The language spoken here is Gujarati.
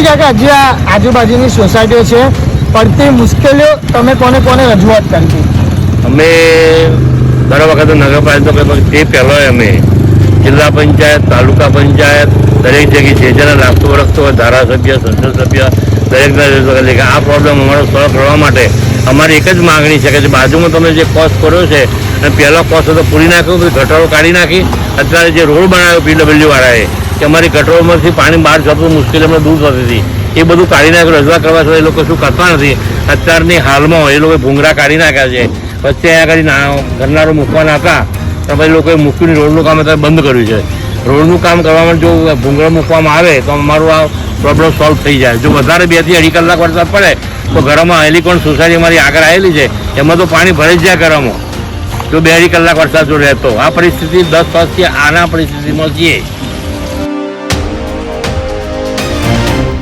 કાકા જે આ આજુબાજુની સોસાયટીઓ છે પડતી મુશ્કેલીઓ તમે કોને કોને રજૂઆત કરી? અમે દર વખતે નગરપાલિકા તે પહેલાં અમે જિલ્લા પંચાયત, તાલુકા પંચાયત દરેક જગ્યાએ જે જેને લાગતું વળગતું હોય ધારાસભ્ય, સંસદ સભ્ય દરેકને આ પ્રોબ્લેમ અમારો સોલ્વ કરવા માટે અમારી એક જ માગણી છે કે બાજુમાં તમે જે કોસ કર્યો છે અને પહેલો કોસ હતો પૂરી નાખ્યો, પછી ગટરો કાઢી નાખી, અત્યારે જે રોડ બનાવ્યો PWD વાળાએ કે અમારી ગટરોમાંથી પાણી બહાર જતું મુશ્કેલી અમને દૂર થતી હતી, એ બધું કાઢી નાખ્યું. રજૂઆત કરવા છતાં એ લોકો શું કરતા નથી. અત્યારની હાલમાં એ લોકોએ ભૂંગળા કાઢી નાખ્યા છે. વચ્ચે અહીંયા આગળ ગરનારો મૂકવાના હતા તો પછી લોકોએ મૂકીને રોડનું કામ અત્યારે બંધ કર્યું છે. રોડનું કામ કરવામાં જો ભૂંગળા મૂકવામાં આવે તો અમારું આ પ્રોબ્લેમ સોલ્વ થઈ જાય. જો વધારે 2 થી 2.5 કલાક વરસાદ પડે તો ઘરમાં હેલિકોન સોસાયટી અમારી આગળ આવેલી છે એમાં તો પાણી ભરાઈ જ જાય ઘરમાં. જો 2.5 કલાક વરસાદ જો રહેતો આ પરિસ્થિતિ 10 વર્ષથી આના પરિસ્થિતિમાં છીએ.